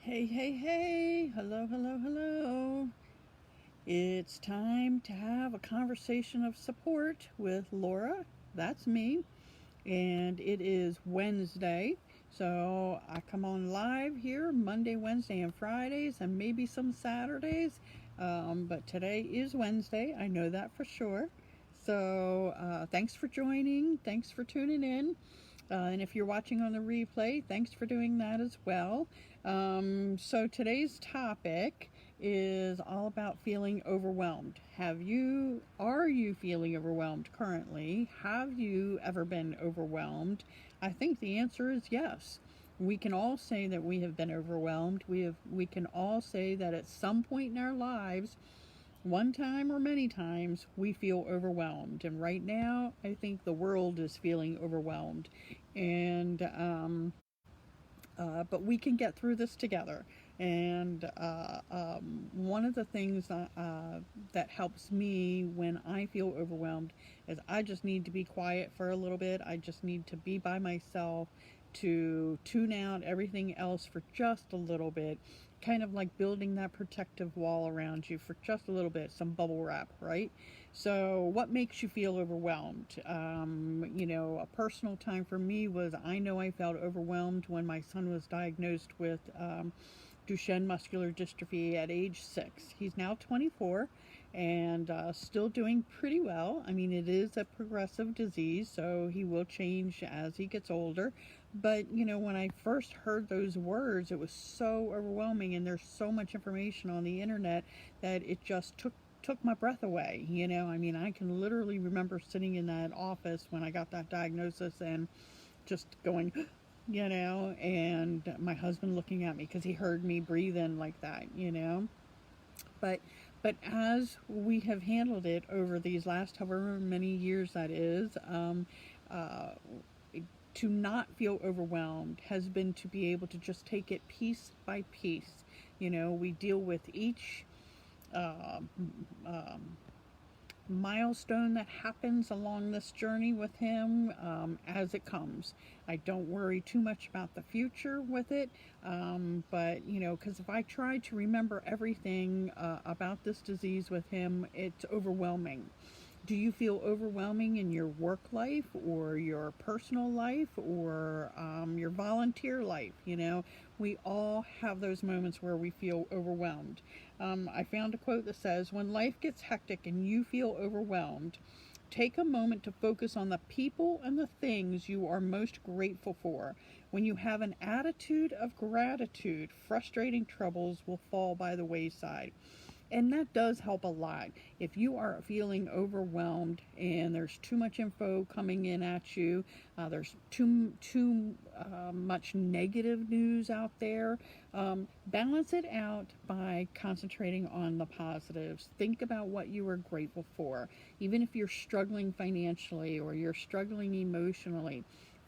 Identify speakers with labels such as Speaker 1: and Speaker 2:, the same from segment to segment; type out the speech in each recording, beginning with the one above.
Speaker 1: Hey, hey, hey. Hello, hello, hello. It's time to have a conversation of support with Laura. That's me. And it is Wednesday. So I come on live here Monday, Wednesday, and Fridays, and maybe some Saturdays. But today is Wednesday. I know that for sure. So thanks for joining. Thanks for tuning in. And if you're watching on the replay, thanks for doing that as well. So today's topic is all about feeling overwhelmed. Are you feeling overwhelmed currently? Have you ever been overwhelmed? I think the answer is yes. We can all say that we have been overwhelmed. We can all say that at some point in our lives, one time or many times, we feel overwhelmed. And right now, I think the world is feeling overwhelmed. And but we can get through this together. And one of the things that helps me when I feel overwhelmed is I just need to be quiet for a little bit. I just need to be by myself, to tune out everything else for just a little bit, kind of like building that protective wall around you for just a little bit, some bubble wrap, right? So, what makes you feel overwhelmed? A personal time for me was I know I felt overwhelmed when my son was diagnosed with Duchenne muscular dystrophy at age 6. He's now 24 and still doing pretty well. I mean, it is a progressive disease, so he will change as he gets older. But, when I first heard those words, it was so overwhelming, and there's so much information on the internet that it just took my breath away. I mean, I can literally remember sitting in that office when I got that diagnosis and just going, and my husband looking at me because he heard me breathing like that. But as we have handled it over these last however many years that is, uh, to not feel overwhelmed has been to be able to just take it piece by piece. We deal with each uh, um, milestone that happens along this journey with him as it comes. I don't worry too much about the future with it, but because if I try to remember everything about this disease with him, it's overwhelming. Do you feel overwhelming in your work life or your personal life or your volunteer life? We all have those moments where we feel overwhelmed. I found a quote that says, "When life gets hectic and you feel overwhelmed, take a moment to focus on the people and the things you are most grateful for. When you have an attitude of gratitude, frustrating troubles will fall by the wayside." And that does help a lot. If you are feeling overwhelmed and there's too much info coming in at you, there's too much negative news out there, balance it out by concentrating on the positives. Think about what you are grateful for. Even if you're struggling financially or you're struggling emotionally,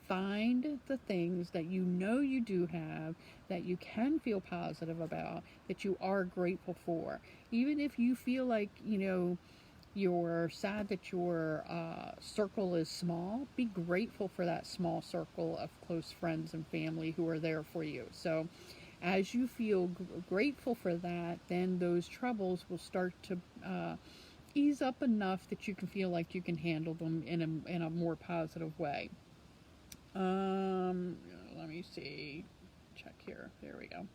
Speaker 1: find the things that you do have, that you can feel positive about, that you are grateful for. Even if you feel like, you're sad that your circle is small, be grateful for that small circle of close friends and family who are there for you. So as you feel grateful for that, then those troubles will start to ease up enough that you can feel like you can handle them in a more positive way. Um, Let me see. Check here. There we go.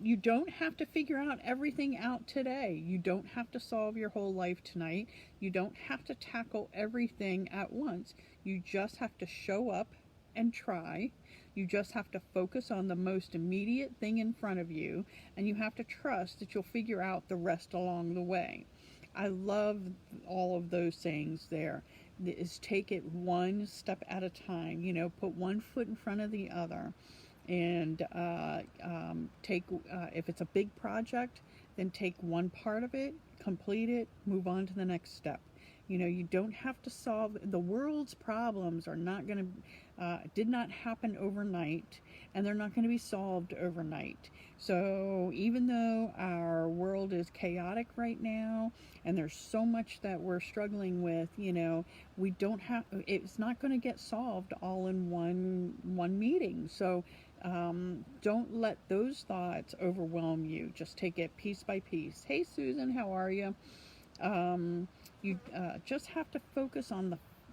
Speaker 1: You don't have to figure out everything out today. You don't have to solve your whole life tonight. You don't have to tackle everything at once. You just have to show up and try. You just have to focus on the most immediate thing in front of you, and you have to trust that you'll figure out the rest along the way. I love all of those sayings there. Is take it one step at a time. Put one foot in front of the other, and take if it's a big project, then take one part of it, complete it, move on to the next step. You don't have to solve the world's problems. Are not going to did not happen overnight, and they're not going to be solved overnight. So even though our world is chaotic right now, and there's so much that we're struggling with, we don't have. It's not going to get solved all in one meeting. So don't let those thoughts overwhelm you. Just take it piece by piece. Hey, Susan, how are you? You just have to focus on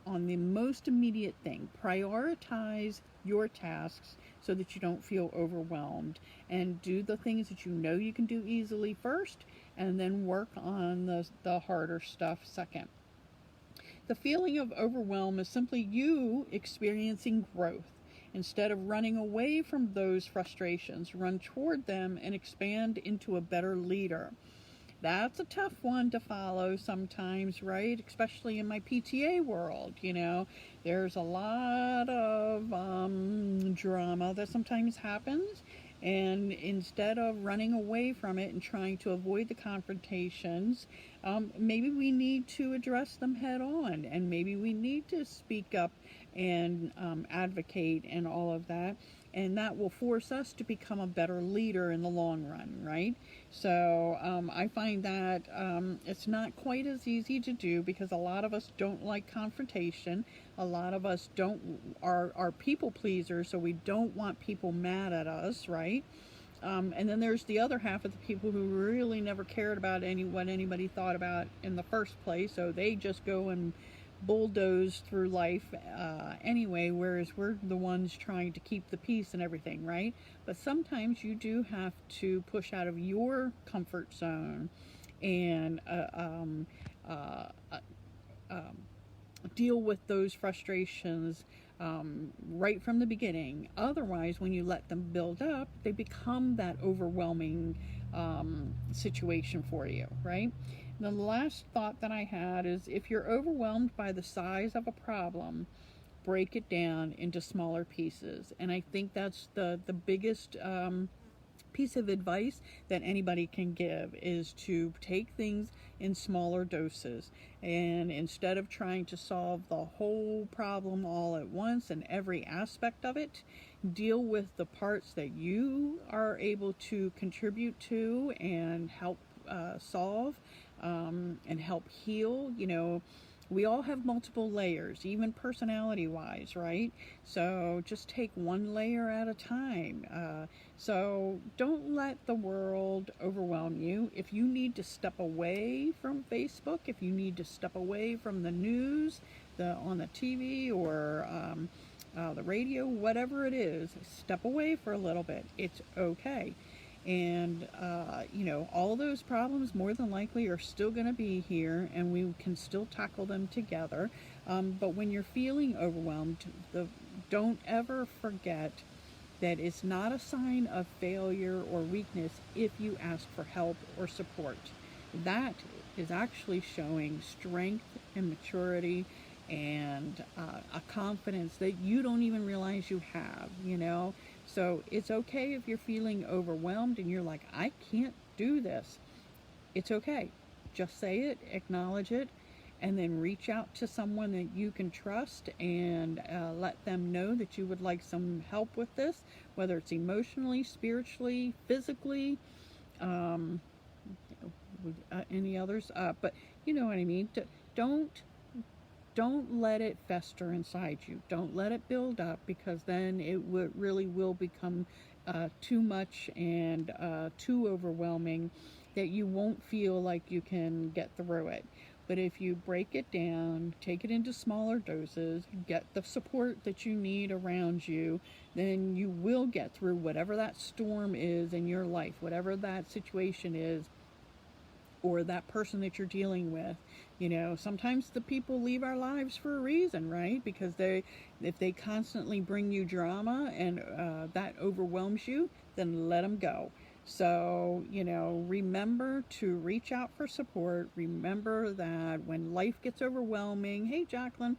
Speaker 1: the most immediate thing. Prioritize your tasks so that you don't feel overwhelmed, and do the things that you know you can do easily first, and then work on the harder stuff second. The feeling of overwhelm is simply you experiencing growth. Instead of running away from those frustrations, run toward them and expand into a better leader. That's a tough one to follow sometimes, right? Especially in my PTA world, there's a lot of drama that sometimes happens. And instead of running away from it and trying to avoid the confrontations, maybe we need to address them head on, and maybe we need to speak up and advocate and all of that. And that will force us to become a better leader in the long run, right? So I find that it's not quite as easy to do, because a lot of us don't like confrontation. A lot of us are people pleasers, so we don't want people mad at us, right? And then there's the other half of the people who really never cared about what anybody thought about in the first place, so they just go and bulldoze through life anyway, whereas we're the ones trying to keep the peace and everything, right? But sometimes you do have to push out of your comfort zone and deal with those frustrations right from the beginning. Otherwise, when you let them build up, they become that overwhelming situation for you, right? The last thought that I had is, if you're overwhelmed by the size of a problem, break it down into smaller pieces. And I think that's the biggest piece of advice that anybody can give, is to take things in smaller doses. And instead of trying to solve the whole problem all at once and every aspect of it, deal with the parts that you are able to contribute to and help solve and help heal. We all have multiple layers, even personality wise, right? So just take one layer at a time. So don't let the world overwhelm you. If you need to step away from Facebook, if you need to step away from the news, on the TV or the radio, whatever it is, step away for a little bit. It's okay. And all those problems more than likely are still going to be here, and we can still tackle them together. But when you're feeling overwhelmed, don't ever forget that it's not a sign of failure or weakness if you ask for help or support. That is actually showing strength and maturity and a confidence that you don't even realize you have, So it's okay if you're feeling overwhelmed and you're like, I can't do this. It's okay. Just say it, acknowledge it, and then reach out to someone that you can trust and let them know that you would like some help with this, whether it's emotionally, spiritually, physically, any others. But you know what I mean. Don't let it fester inside you. Don't let it build up, because then it really will become too much and too overwhelming, that you won't feel like you can get through it. But if you break it down, take it into smaller doses, get the support that you need around you, then you will get through whatever that storm is in your life, whatever that situation is, or that person that you're dealing with. Sometimes the people leave our lives for a reason, right? Because if they constantly bring you drama and that overwhelms you, then let them go. So, remember to reach out for support. Remember that when life gets overwhelming, hey, Jacqueline,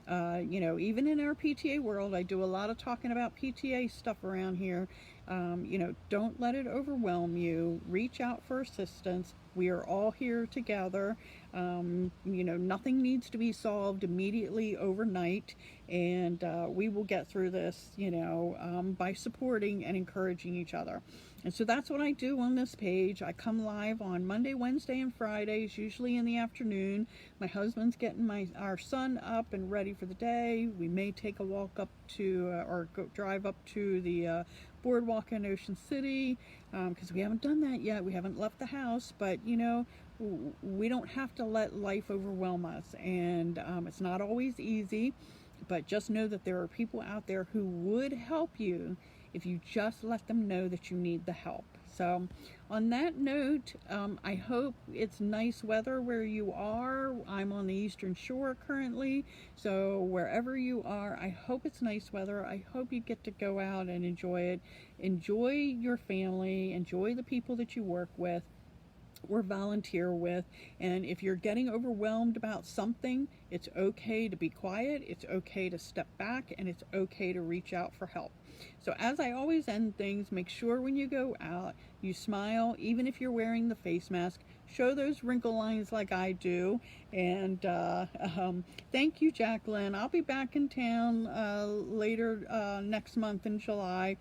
Speaker 1: even in our PTA world, I do a lot of talking about PTA stuff around here. Don't let it overwhelm you. Reach out for assistance. We are all here together. Nothing needs to be solved immediately overnight, and we will get through this, by supporting and encouraging each other. And so that's what I do on this page. I come live on Monday, Wednesday, and Fridays, usually in the afternoon. My husband's getting our son up and ready for the day. We may take a walk up to, drive up to the boardwalk in Ocean City, because we haven't done that yet. We haven't left the house, but we don't have to let life overwhelm us, and it's not always easy, but just know that there are people out there who would help you if you just let them know that you need the help. So on that note, I hope it's nice weather where you are. I'm on the Eastern Shore currently, so wherever you are, I hope it's nice weather. I hope you get to go out and enjoy it. Enjoy your family, enjoy the people that you work with or volunteer with. And if you're getting overwhelmed about something, it's okay to be quiet, it's okay to step back, and it's okay to reach out for help. So as I always end things, make sure when you go out, you smile, even if you're wearing the face mask. Show those wrinkle lines like I do. And thank you, Jacqueline. I'll be back in town later next month in July.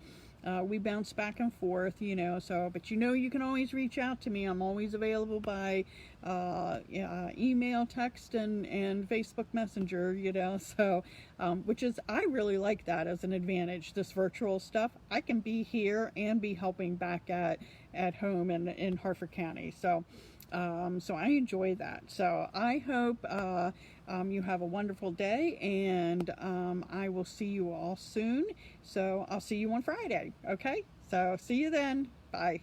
Speaker 1: We bounce back and forth, but you can always reach out to me. I'm always available by email, text, and Facebook Messenger, so which is, I really like that as an advantage, this virtual stuff. I can be here and be helping back at home in Harford County. So I enjoy that. So I hope you have a wonderful day, and I will see you all soon. So I'll see you on Friday. Okay? So see you then. Bye.